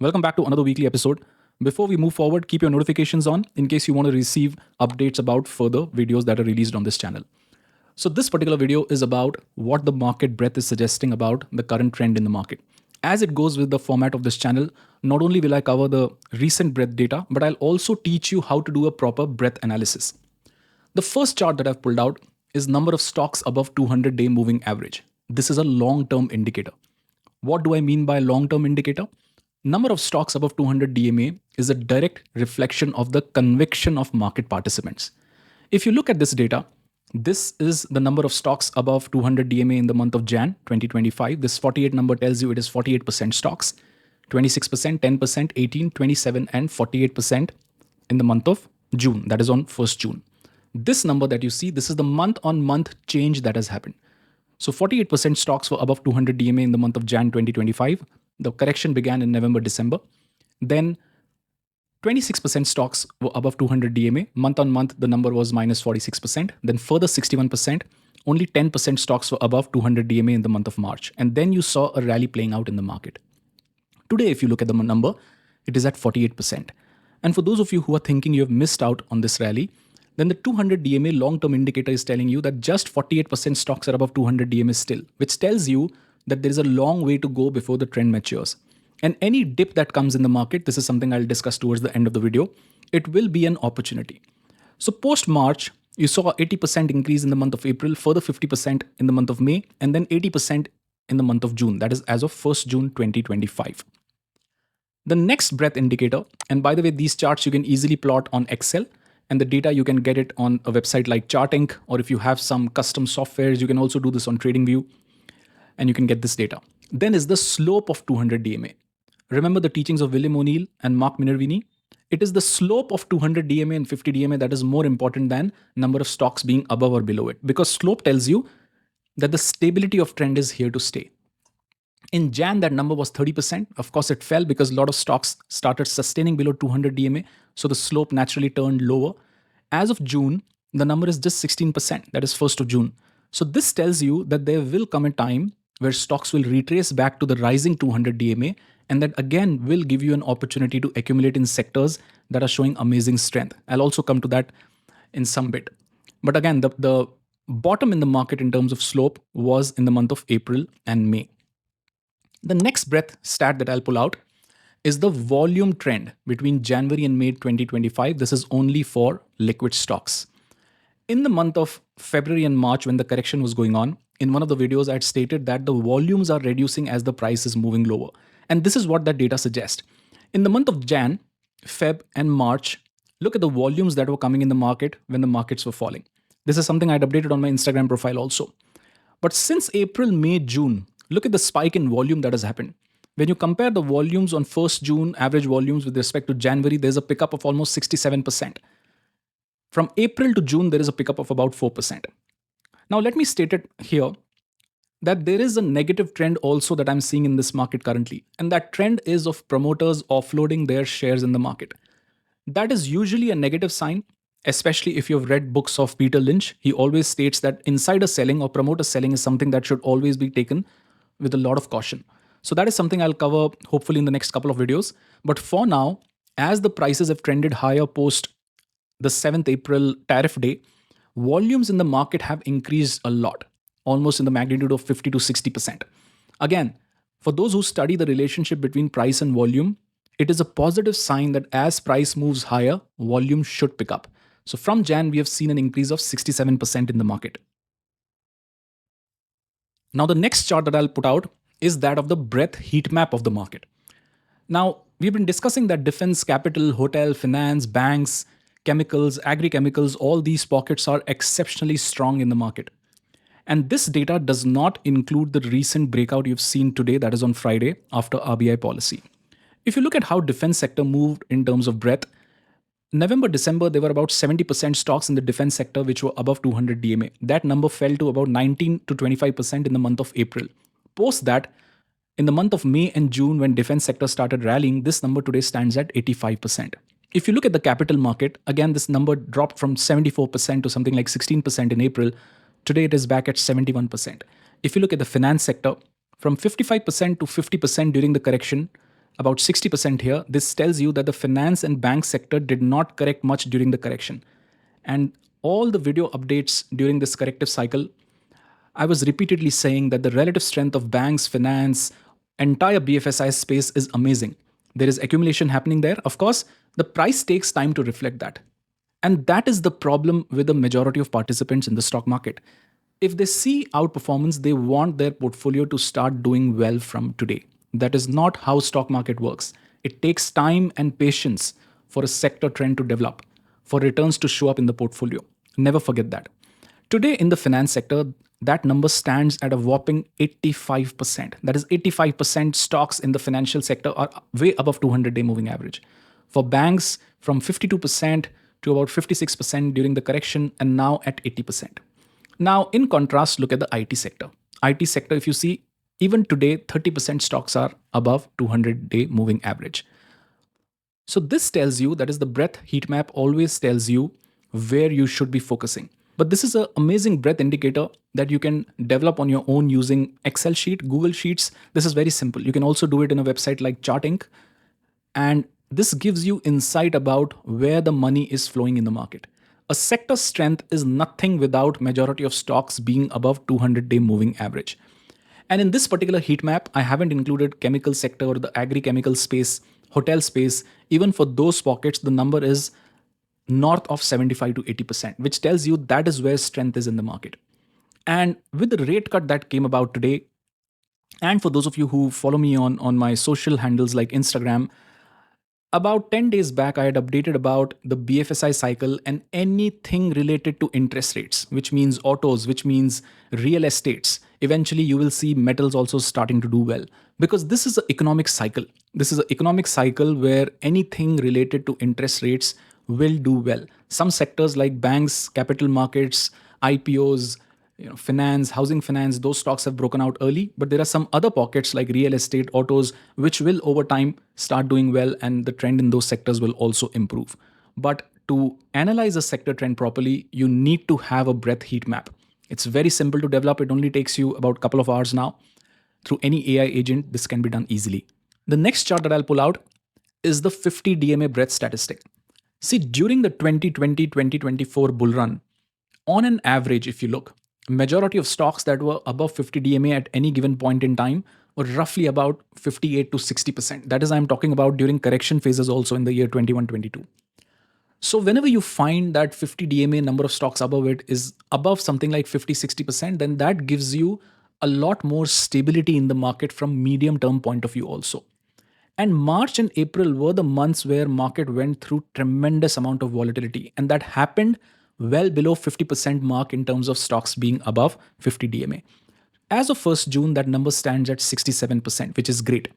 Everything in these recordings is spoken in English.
Welcome back to another weekly episode. Before we move forward, keep your notifications on in case you want to receive updates about further videos that are released on this channel. So, this particular video is about what the market breadth is suggesting about the current trend in the market. As it goes with the format of this channel, not only will I cover the recent breadth data, but I'll also teach you how to do a proper breadth analysis. The first chart that I've pulled out is number of stocks above 200-day moving average. This is a long-term indicator. What do I mean by long-term indicator? Number of stocks above 200 DMA is a direct reflection of the conviction of market participants. If you look at this data, this is the number of stocks above 200 DMA in the month of Jan 2025. This 48 number tells you it is 48% stocks, 26%, 10%, 18, 27, and 48% in the month of June. That is on 1st June. This number that you see, this is the month-on-month change that has happened. So 48% stocks were above 200 DMA in the month of Jan 2025. The correction began in November, December. Then 26% stocks were above 200 DMA. Month on month, the number was minus 46%. Then further 61%. Only 10% stocks were above 200 DMA in the month of March. And then you saw a rally playing out in the market. Today, if you look at the number, it is at 48%. And for those of you who are thinking you have missed out on this rally, then the 200 DMA long-term indicator is telling you that just 48% stocks are above 200 DMA still, which tells you that there is a long way to go before the trend matures. And any dip that comes in the market, this is something I'll discuss towards the end of the video, it will be an opportunity. So post-March, you saw 80% increase in the month of April, further 50% in the month of May, and then 80% in the month of June. That is as of 1st June 2025. The next breadth indicator, and by the way, these charts you can easily plot on Excel, and the data you can get it on a website like Charting, or if you have some custom softwares, you can also do this on TradingView, and you can get this data. Then is the slope of 200 DMA. Remember the teachings of William O'Neill and Mark Minervini? It is the slope of 200 DMA and 50 DMA that is more important than number of stocks being above or below it, because slope tells you that the stability of trend is here to stay. In Jan, that number was 30%. Of course, it fell because a lot of stocks started sustaining below 200 DMA. So the slope naturally turned lower. As of June, the number is just 16%. That is 1st of June. So this tells you that there will come a time where stocks will retrace back to the rising 200 DMA. And that again will give you an opportunity to accumulate in sectors that are showing amazing strength. I'll also come to that in some bit. But again, the bottom in the market in terms of slope was in the month of April and May. The next breadth stat that I'll pull out is the volume trend between January and May 2025. This is only for liquid stocks. In the month of February and March, when the correction was going on, in one of the videos, I had stated that the volumes are reducing as the price is moving lower. And this is what that data suggests. In the month of Jan, Feb, and March, look at the volumes that were coming in the market when the markets were falling. This is something I'd updated on my Instagram profile also. But since April, May, June, look at the spike in volume that has happened. When you compare the volumes on 1st June, average volumes with respect to January, there's a pickup of almost 67%. From April to June, there is a pickup of about 4%. Now, let me state it here that there is a negative trend also that I'm seeing in this market currently. And that trend is of promoters offloading their shares in the market. That is usually a negative sign, especially if you've read books of Peter Lynch. He always states that insider selling or promoter selling is something that should always be taken with a lot of caution. So that is something I'll cover hopefully in the next couple of videos. But for now, as the prices have trended higher post the 7th April tariff day, volumes in the market have increased a lot, almost in the magnitude of 50 to 60%. Again, for those who study the relationship between price and volume, it is a positive sign that as price moves higher, volume should pick up. So from Jan, we have seen an increase of 67% in the market. Now, the next chart that I'll put out is that of the breadth heat map of the market. Now, we've been discussing that defense, capital, hotel, finance, banks, chemicals, agri-chemicals, all these pockets are exceptionally strong in the market. And this data does not include the recent breakout you've seen today, that is on Friday, after RBI policy. If you look at how defense sector moved in terms of breadth, November, December, there were about 70% stocks in the defense sector which were above 200 DMA. That number fell to about 19 to 25% in the month of April. Post that, in the month of May and June, when defense sector started rallying, this number today stands at 85%. If you look at the capital market, again, this number dropped from 74% to something like 16% in April. Today, it is back at 71%. If you look at the finance sector, from 55% to 50% during the correction, about 60% here. This tells you that the finance and bank sector did not correct much during the correction. And all the video updates during this corrective cycle, I was repeatedly saying that the relative strength of banks, finance, entire BFSI space is amazing. There is accumulation happening there. Of course, the price takes time to reflect that. And that is the problem with the majority of participants in the stock market. If they see outperformance, they want their portfolio to start doing well from today. That is not how stock market works. It takes time and patience for a sector trend to develop, for returns to show up in the portfolio. Never forget that. Today in the finance sector, that number stands at a whopping 85%. That is 85% stocks in the financial sector are way above 200-day moving average. For banks, from 52% to about 56% during the correction, and now at 80%. Now, in contrast, look at the IT sector. IT sector, if you see, even today, 30% stocks are above 200-day moving average. So this tells you, that is the breadth heat map always tells you where you should be focusing. But this is an amazing breadth indicator that you can develop on your own using Excel sheet, Google Sheets. This is very simple. You can also do it in a website like Charting. And this gives you insight about where the money is flowing in the market. A sector strength is nothing without majority of stocks being above 200-day moving average. And in this particular heat map, I haven't included chemical sector or the agri-chemical space, hotel space. Even for those pockets, the number is north of 75 to 80%, which tells you that is where strength is in the market. And with the rate cut that came about today, and for those of you who follow me on my social handles like Instagram, about 10 days back, I had updated about the BFSI cycle and anything related to interest rates, which means autos, which means real estates. Eventually, you will see metals also starting to do well because this is an economic cycle. This is an economic cycle where anything related to interest rates will do well. Some sectors like banks, capital markets, IPOs, finance, housing finance, those stocks have broken out early, but there are some other pockets like real estate, autos, which will over time start doing well, and the trend in those sectors will also improve. But to analyze a sector trend properly, you need to have a breadth heat map. It's very simple to develop. It only takes you about a couple of hours now. Through any AI agent, this can be done easily. The next chart that I'll pull out is the 50 DMA breadth statistic. See, during the 2020-2024 bull run, on an average, if you look, majority of stocks that were above 50 DMA at any given point in time were roughly about 58 to 60%. That is, I'm talking about during correction phases also in the year 21-22. So whenever you find that 50 DMA number of stocks above it is above something like 50-60%, then that gives you a lot more stability in the market from medium term point of view also. And March and April were the months where market went through tremendous amount of volatility, and that happened well below 50% mark in terms of stocks being above 50 DMA. As of 1st June, that number stands at 67%, which is great.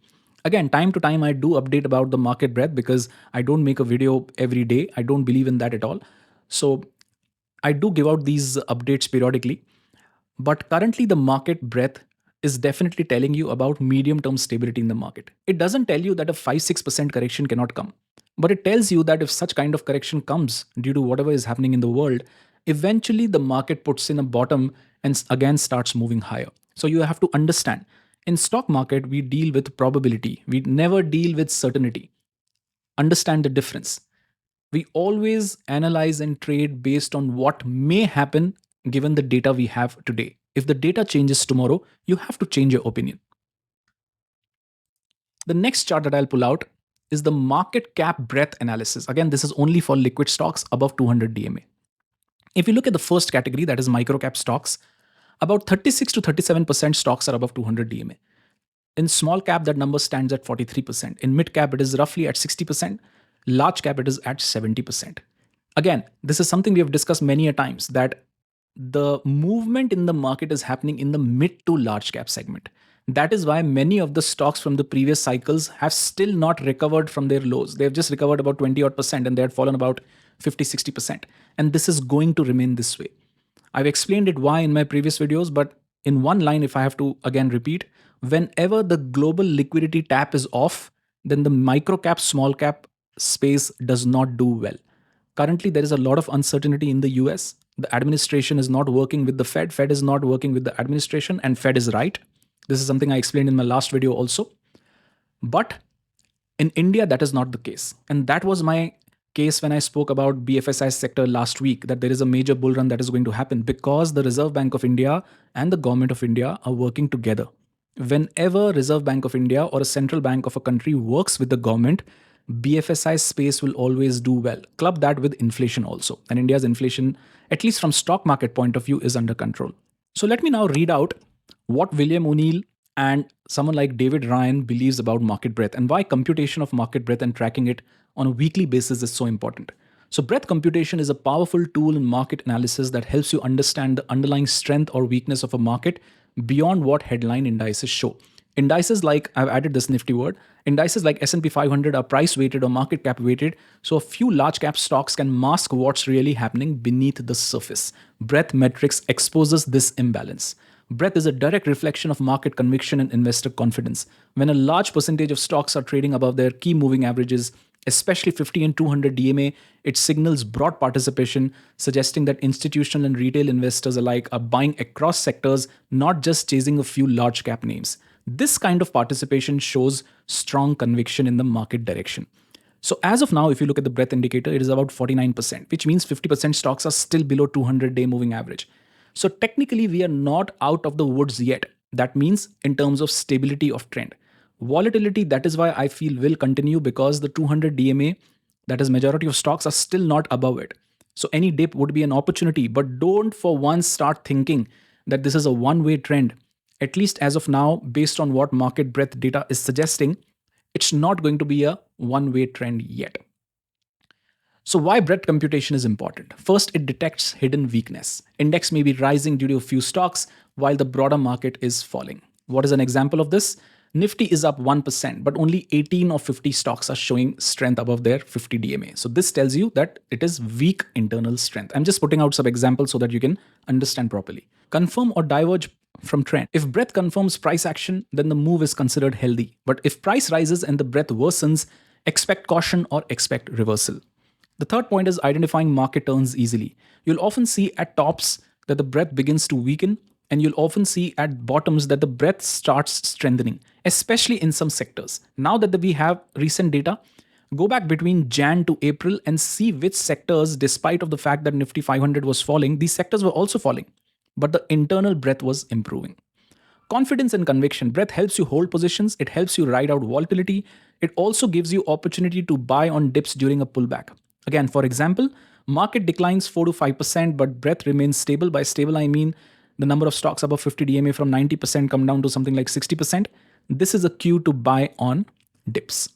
Again, time to time, I do update about the market breadth because I don't make a video every day. I don't believe in that at all. So I do give out these updates periodically. But currently, the market breadth is definitely telling you about medium term stability in the market. It doesn't tell you that a 5-6% correction cannot come, but it tells you that if such kind of correction comes due to whatever is happening in the world, eventually the market puts in a bottom and again starts moving higher. So you have to understand, in stock market, we deal with probability. We never deal with certainty. Understand the difference. We always analyze and trade based on what may happen given the data we have today. If the data changes tomorrow, you have to change your opinion. The next chart that I'll pull out is the market cap breadth analysis. Again, this is only for liquid stocks above 200 DMA. If you look at the first category, that is micro cap stocks, about 36 to 37% stocks are above 200 DMA. In small cap, that number stands at 43%. In mid cap, it is roughly at 60%. Large cap, it is at 70%. Again, this is something we have discussed many a times, that the movement in the market is happening in the mid to large cap segment. That is why many of the stocks from the previous cycles have still not recovered from their lows. They have just recovered about 20 odd percent and they had fallen about 50-60%. And this is going to remain this way. I've explained it why in my previous videos, but in one line, if I have to again repeat, whenever the global liquidity tap is off, then the micro cap, small cap space does not do well. Currently, there is a lot of uncertainty in the US. The administration is not working with the Fed. Fed is not working with the administration, and Fed is right. This is something I explained in my last video also. But In India, that is not the case. And that was my case when I spoke about BFSI sector last week, that there is a major bull run that is going to happen because the Reserve Bank of India and the government of India are working together. Whenever Reserve Bank of India or a central bank of a country works with the government, BFSI space will always do well. Club that with inflation also. And India's inflation, at least from stock market point of view, is under control. So let me now read out what William O'Neill and someone like David Ryan believes about market breadth and why computation of market breadth and tracking it on a weekly basis is so important. So, breadth computation is a powerful tool in market analysis that helps you understand the underlying strength or weakness of a market beyond what headline indices show. Indices like, I've added this nifty word, indices like S&P 500 are price weighted or market cap weighted, so a few large cap stocks can mask what's really happening beneath the surface. Breadth metrics exposes this imbalance. Breadth is a direct reflection of market conviction and investor confidence. When a large percentage of stocks are trading above their key moving averages, especially 50 and 200 DMA, it signals broad participation, suggesting that institutional and retail investors alike are buying across sectors, not just chasing a few large cap names. This kind of participation shows strong conviction in the market direction. So as of now, if you look at the breadth indicator, it is about 49%, which means 50% stocks are still below 200-day moving average. So technically, we are not out of the woods yet. That means in terms of stability of trend. Volatility, that is why I feel will continue because the 200 DMA, that is majority of stocks, are still not above it. So any dip would be an opportunity, but don't for once start thinking that this is a one-way trend. At least as of now, based on what market breadth data is suggesting, it's not going to be a one-way trend yet. So why breadth computation is important? First, it detects hidden weakness. Index may be rising due to a few stocks while the broader market is falling. What is an example of this? Nifty is up 1%, but only 18 of 50 stocks are showing strength above their 50 DMA. So this tells you that it is weak internal strength. I'm just putting out some examples so that you can understand properly. Confirm or diverge from trend. If breadth confirms price action, then the move is considered healthy. But if price rises and the breadth worsens, expect caution or expect reversal. The third point is identifying market turns easily. You'll often see at tops that the breadth begins to weaken, and you'll often see at bottoms that the breadth starts strengthening, especially in some sectors. Now that we have recent data, go back between Jan to April and see which sectors, despite of the fact that Nifty 500 was falling, these sectors were also falling, but the internal breadth was improving. Confidence and conviction. Breadth helps you hold positions. It helps you ride out volatility. It also gives you opportunity to buy on dips during a pullback. Again, for example, market declines 4 to 5%, but breadth remains stable. By stable, I mean the number of stocks above 50 DMA from 90% come down to something like 60%. This is a cue to buy on dips.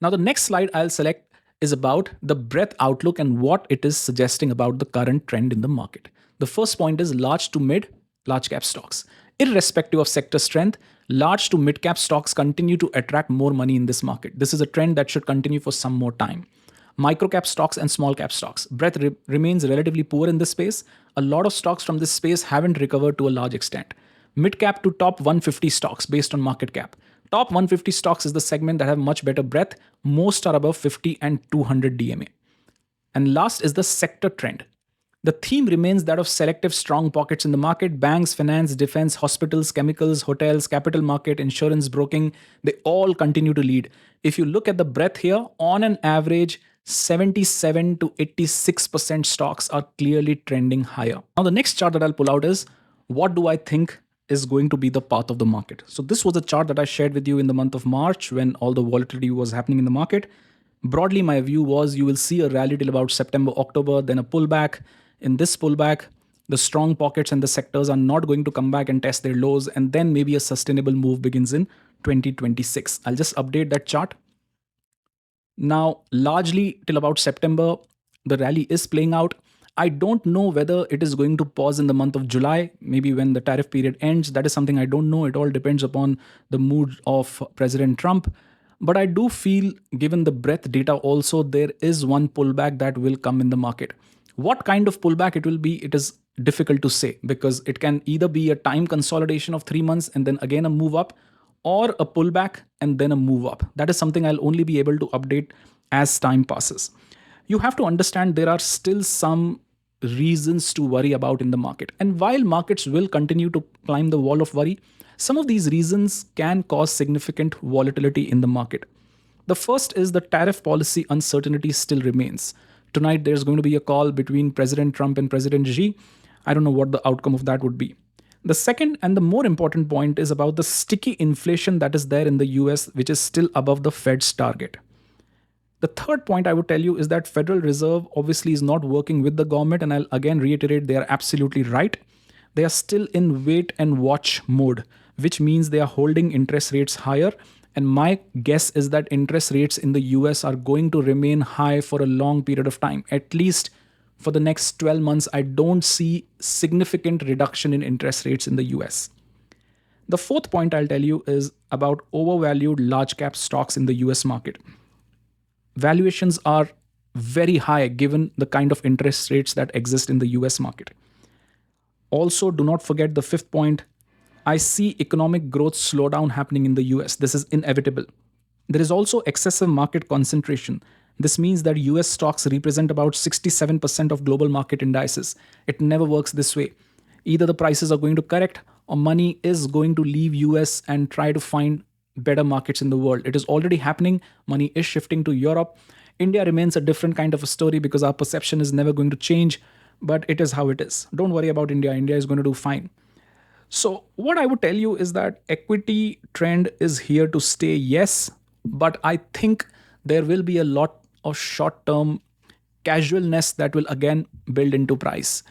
Now, the next slide I'll select is about the breadth outlook and what it is suggesting about the current trend in the market. The first point is large to mid, large cap stocks. Irrespective of sector strength, large to mid cap stocks continue to attract more money in this market. This is a trend that should continue for some more time. Micro cap stocks and small cap stocks. Breadth remains relatively poor in this space. A lot of stocks from this space haven't recovered to a large extent. Mid cap to top 150 stocks based on market cap. Top 150 stocks is the segment that have much better breadth. Most are above 50 and 200 DMA. And last is the sector trend. The theme remains that of selective strong pockets in the market. Banks, finance, defense, hospitals, chemicals, hotels, capital market, insurance, broking, they all continue to lead. If you look at the breadth here, on an average, 77 to 86% stocks are clearly trending higher. Now, the next chart that I'll pull out is what do I think is going to be the path of the market. So this was a chart that I shared with you in the month of March when all the volatility was happening in the market. Broadly, my view was you will see a rally till about September, October, then a pullback. In this pullback, the strong pockets and the sectors are not going to come back and test their lows, and then maybe a sustainable move begins in 2026. I'll just update that chart. Now, largely till about September, the rally is playing out. I don't know whether it is going to pause in the month of July, maybe when the tariff period ends. That is something I don't know. It all depends upon the mood of President Trump. But I do feel, given the breadth data also, there is one pullback that will come in the market. What kind of pullback it will be, it is difficult to say because it can either be a time consolidation of 3 months and then again a move up, or a pullback and then a move up. That is something I'll only be able to update as time passes. You have to understand there are still some reasons to worry about in the market. And while markets will continue to climb the wall of worry, some of these reasons can cause significant volatility in the market. The first is the tariff policy uncertainty still remains. Tonight, there's going to be a call between President Trump and President Xi. I don't know what the outcome of that would be. The second and the more important point is about the sticky inflation that is there in the US, which is still above the Fed's target. The third point I would tell you is that Federal Reserve obviously is not working with the government, and I'll again reiterate they are absolutely right. They are still in wait and watch mode, which means they are holding interest rates higher. And my guess is that interest rates in the US are going to remain high for a long period of time. At least for the next 12 months, I don't see significant reduction in interest rates in the US. The fourth point I'll tell you is about overvalued large cap stocks in the US market. Valuations are very high given the kind of interest rates that exist in the US market. Also, do not forget the fifth point. I see economic growth slowdown happening in the US. This is inevitable. There is also excessive market concentration. This means that US stocks represent about 67% of global market indices. It never works this way. Either the prices are going to correct or money is going to leave US and try to find better markets in the world. It is already happening. Money is shifting to Europe. India remains a different kind of a story because our perception is never going to change, but it is how it is. Don't worry about India. India is going to do fine. So, what I would tell you is that equity trend is here to stay, yes, but I think there will be a lot of short term casualness that will again build into price.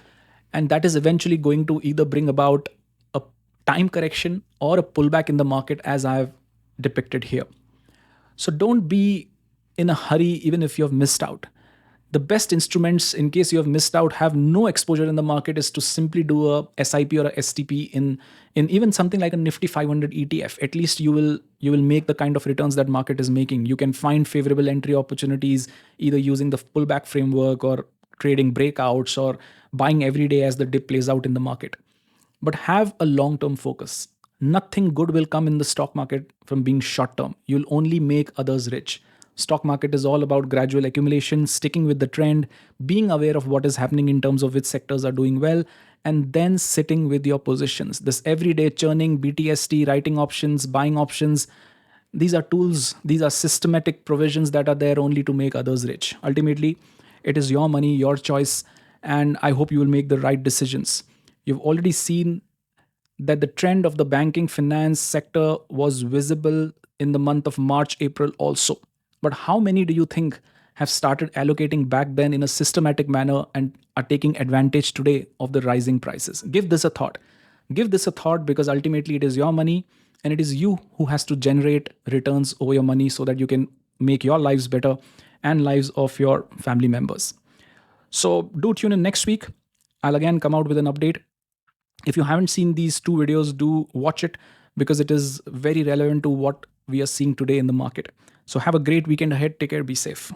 And that is eventually going to either bring about a time correction or a pullback in the market, as I've depicted here. So, don't be in a hurry, even if you have missed out. The best instruments in case you have missed out, have no exposure in the market, is to simply do a SIP or a STP in even something like a Nifty 500 ETF. At least you will make the kind of returns that market is making. You can find favorable entry opportunities either using the pullback framework or trading breakouts or buying every day as the dip plays out in the market. But have a long term focus. Nothing good will come in the stock market from being short term. You'll only make others rich. Stock market is all about gradual accumulation, sticking with the trend, being aware of what is happening in terms of which sectors are doing well, and then sitting with your positions. This everyday churning, BTST, writing options, buying options, these are tools, these are systematic provisions that are there only to make others rich. Ultimately, it is your money, your choice, and I hope you will make the right decisions. You've already seen that the trend of the banking finance sector was visible in the month of March, April also. But how many do you think have started allocating back then in a systematic manner and are taking advantage today of the rising prices? Give this a thought. Give this a thought because ultimately it is your money and it is you who has to generate returns over your money so that you can make your lives better and lives of your family members. So do tune in next week. I'll again come out with an update. If you haven't seen these two videos, do watch it because it is very relevant to what we are seeing today in the market. So have a great weekend ahead. Take care. Be safe.